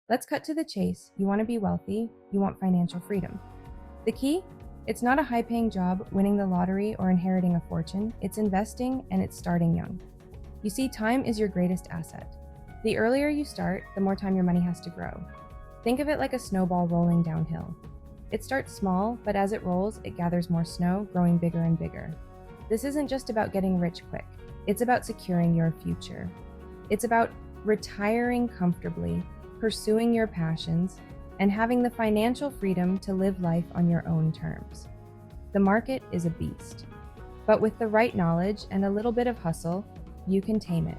Let's cut to the chase. You want to be wealthy, you want financial freedom. The key? It's not a high-paying job, winning the lottery, or inheriting a fortune. It's investing, and it's starting young. You see, time is your greatest asset. The earlier you start, the more time your money has to grow. Think of it like a snowball rolling downhill. It starts small, but as it rolls, it gathers more snow, growing bigger and bigger. This isn't just about getting rich quick. It's about securing your future. It's about retiring comfortably, pursuing your passions, and having the financial freedom to live life on your own terms. The market is a beast, but with the right knowledge and a little bit of hustle, you can tame it.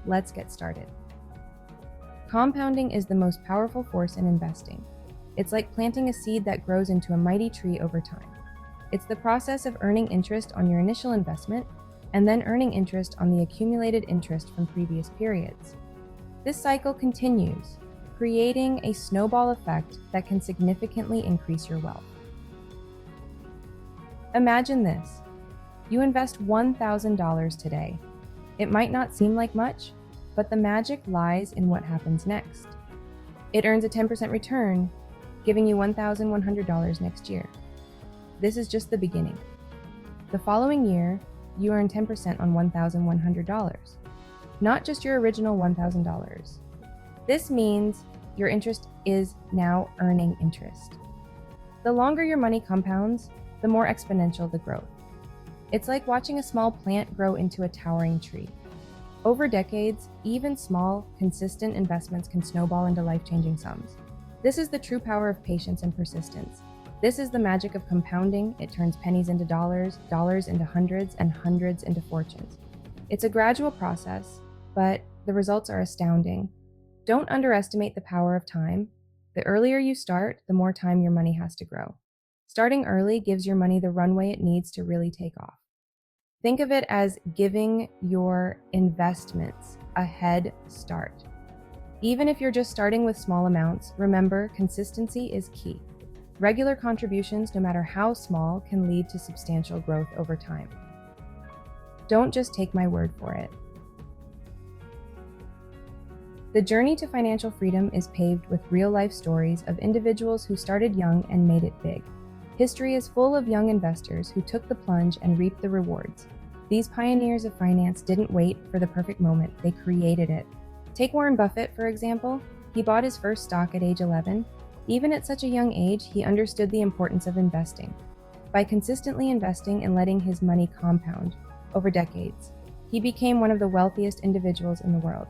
Let's get started. Compounding is the most powerful force in investing. It's like planting a seed that grows into a mighty tree over time. It's the process of earning interest on your initial investment and then earning interest on the accumulated interest from previous periods. This cycle continues, creating a snowball effect that can significantly increase your wealth. Imagine this. You invest $1,000 today. It might not seem like much, but the magic lies in what happens next. It earns a 10% return, giving you $1,100 next year. This is just the beginning. The following year, you earn 10% on $1,100, not just your original $1,000. This means your interest is now earning interest. The longer your money compounds, the more exponential the growth. It's like watching a small plant grow into a towering tree. Over decades, even small, consistent investments can snowball into life-changing sums. This is the true power of patience and persistence. This is the magic of compounding. It turns pennies into dollars, dollars into hundreds, and hundreds into fortunes. It's a gradual process, but the results are astounding. Don't underestimate the power of time. The earlier you start, the more time your money has to grow. Starting early gives your money the runway it needs to really take off. Think of it as giving your investments a head start. Even if you're just starting with small amounts, remember, consistency is key. Regular contributions, no matter how small, can lead to substantial growth over time. Don't just take my word for it. The journey to financial freedom is paved with real-life stories of individuals who started young and made it big. History is full of young investors who took the plunge and reaped the rewards. These pioneers of finance didn't wait for the perfect moment, they created it. Take Warren Buffett, for example. He bought his first stock at age 11. Even at such a young age, he understood the importance of investing. By consistently investing and letting his money compound over decades, he became one of the wealthiest individuals in the world.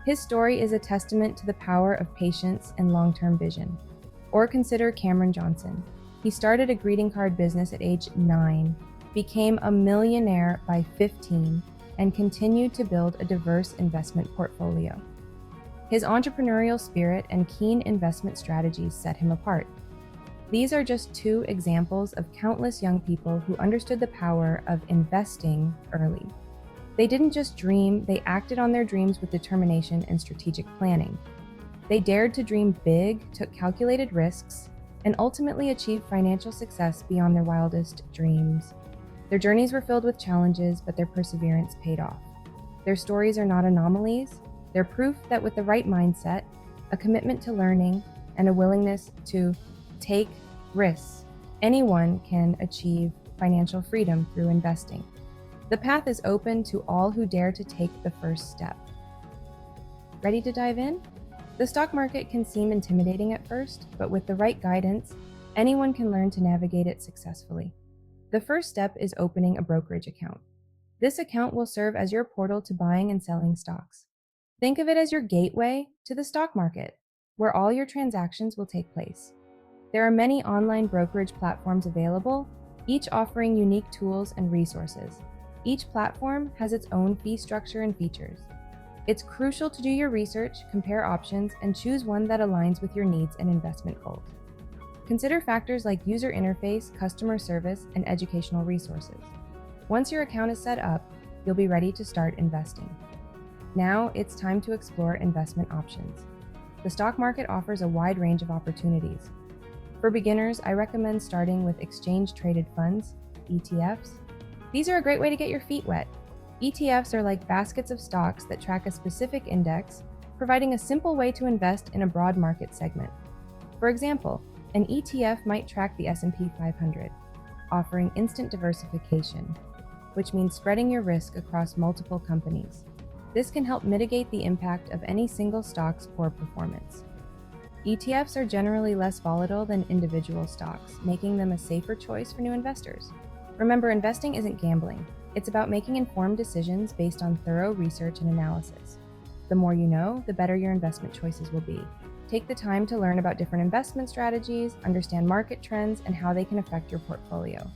His story is a testament to the power of patience and long-term vision. Or consider Cameron Johnson. He started a greeting card business at age 9, became a millionaire by 15, and continued to build a diverse investment portfolio. His entrepreneurial spirit and keen investment strategies set him apart. These are just two examples of countless young people who understood the power of investing early. They didn't just dream, they acted on their dreams with determination and strategic planning. They dared to dream big, took calculated risks, and ultimately achieved financial success beyond their wildest dreams. Their journeys were filled with challenges, but their perseverance paid off. Their stories are not anomalies. They're proof that with the right mindset, a commitment to learning, and a willingness to take risks, anyone can achieve financial freedom through investing. The path is open to all who dare to take the first step. Ready to dive in? The stock market can seem intimidating at first, but with the right guidance, anyone can learn to navigate it successfully. The first step is opening a brokerage account. This account will serve as your portal to buying and selling stocks. Think of it as your gateway to the stock market, where all your transactions will take place. There are many online brokerage platforms available, each offering unique tools and resources. Each platform has its own fee structure and features. It's crucial to do your research, compare options, and choose one that aligns with your needs and investment goals. Consider factors like user interface, customer service, and educational resources. Once your account is set up, you'll be ready to start investing. Now it's time to explore investment options. The stock market offers a wide range of opportunities. For beginners, I recommend starting with exchange-traded funds, ETFs. These are a great way to get your feet wet. ETFs are like baskets of stocks that track a specific index, providing a simple way to invest in a broad market segment. For example, an ETF might track the S&P 500, offering instant diversification, which means spreading your risk across multiple companies. This can help mitigate the impact of any single stock's poor performance. ETFs are generally less volatile than individual stocks, making them a safer choice for new investors. Remember, investing isn't gambling. It's about making informed decisions based on thorough research and analysis. The more you know, the better your investment choices will be. Take the time to learn about different investment strategies, understand market trends, and how they can affect your portfolio.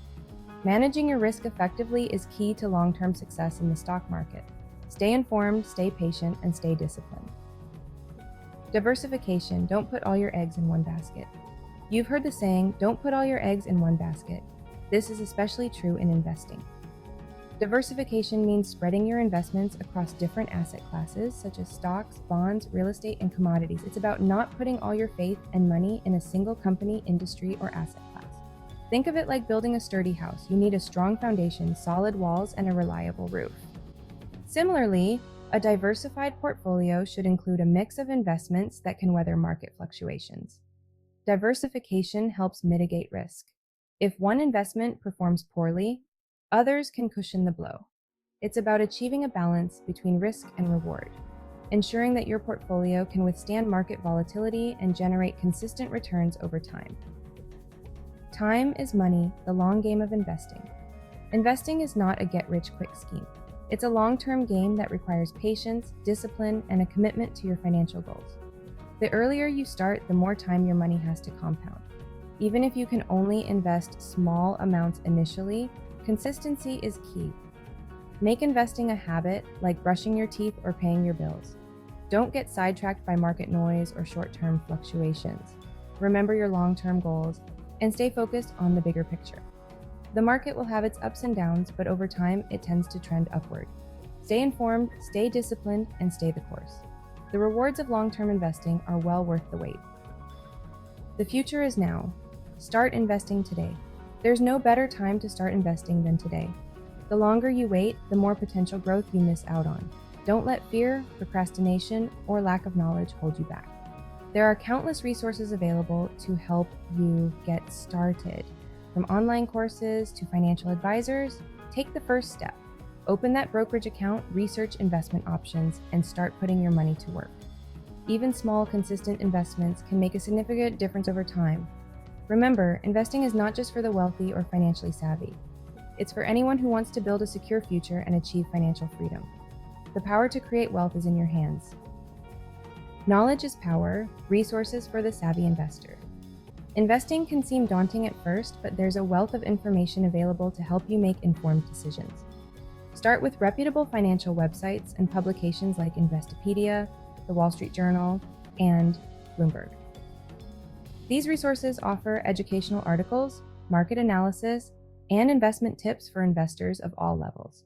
Managing your risk effectively is key to long-term success in the stock market. Stay informed, stay patient, and stay disciplined. Diversification. Don't put all your eggs in one basket. You've heard the saying, don't put all your eggs in one basket. This is especially true in investing. Diversification means spreading your investments across different asset classes such as stocks, bonds, real estate, and commodities. It's about not putting all your faith and money in a single company, industry, or asset class. Think of it like building a sturdy house. You need a strong foundation, solid walls, and a reliable roof. Similarly, a diversified portfolio should include a mix of investments that can weather market fluctuations. Diversification helps mitigate risk. If one investment performs poorly, others can cushion the blow. It's about achieving a balance between risk and reward, ensuring that your portfolio can withstand market volatility and generate consistent returns over time. Time is money, the long game of investing. Investing is not a get-rich-quick scheme. It's a long-term game that requires patience, discipline, and a commitment to your financial goals. The earlier you start, the more time your money has to compound. Even if you can only invest small amounts initially, consistency is key. Make investing a habit, like brushing your teeth or paying your bills. Don't get sidetracked by market noise or short-term fluctuations. Remember your long-term goals and stay focused on the bigger picture. The market will have its ups and downs, but over time, it tends to trend upward. Stay informed, stay disciplined, and stay the course. The rewards of long-term investing are well worth the wait. The future is now. Start investing today. There's no better time to start investing than today. The longer you wait, the more potential growth you miss out on. Don't let fear, procrastination, or lack of knowledge hold you back. There are countless resources available to help you get started. From online courses to financial advisors, take the first step. Open that brokerage account, research investment options, and start putting your money to work. Even small, consistent investments can make a significant difference over time. Remember, investing is not just for the wealthy or financially savvy. It's for anyone who wants to build a secure future and achieve financial freedom. The power to create wealth is in your hands. Knowledge is power, resources for the savvy investor. Investing can seem daunting at first, but there's a wealth of information available to help you make informed decisions. Start with reputable financial websites and publications like Investopedia, The Wall Street Journal, and Bloomberg. These resources offer educational articles, market analysis, and investment tips for investors of all levels.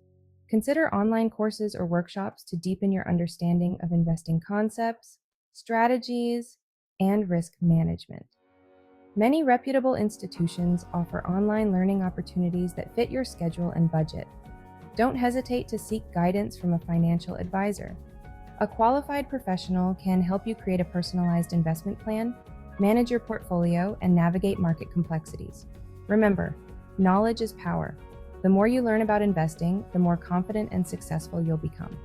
Consider online courses or workshops to deepen your understanding of investing concepts, strategies, and risk management. Many reputable institutions offer online learning opportunities that fit your schedule and budget. Don't hesitate to seek guidance from a financial advisor. A qualified professional can help you create a personalized investment plan, manage your portfolio, and navigate market complexities. Remember, knowledge is power. The more you learn about investing, the more confident and successful you'll become.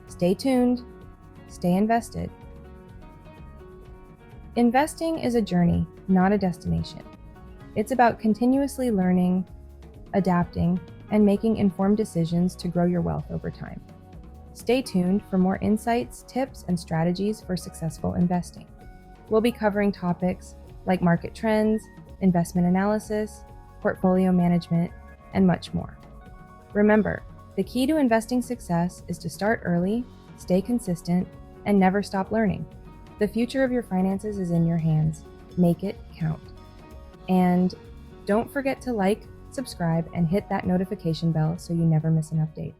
Stay tuned, stay invested. Investing is a journey, not a destination. It's about continuously learning, adapting, and making informed decisions to grow your wealth over time. Stay tuned for more insights, tips, and strategies for successful investing. We'll be covering topics like market trends, investment analysis, portfolio management, and much more. Remember, the key to investing success is to start early, stay consistent, and never stop learning. The future of your finances is in your hands. Make it count. And don't forget to like, subscribe, and hit that notification bell so you never miss an update.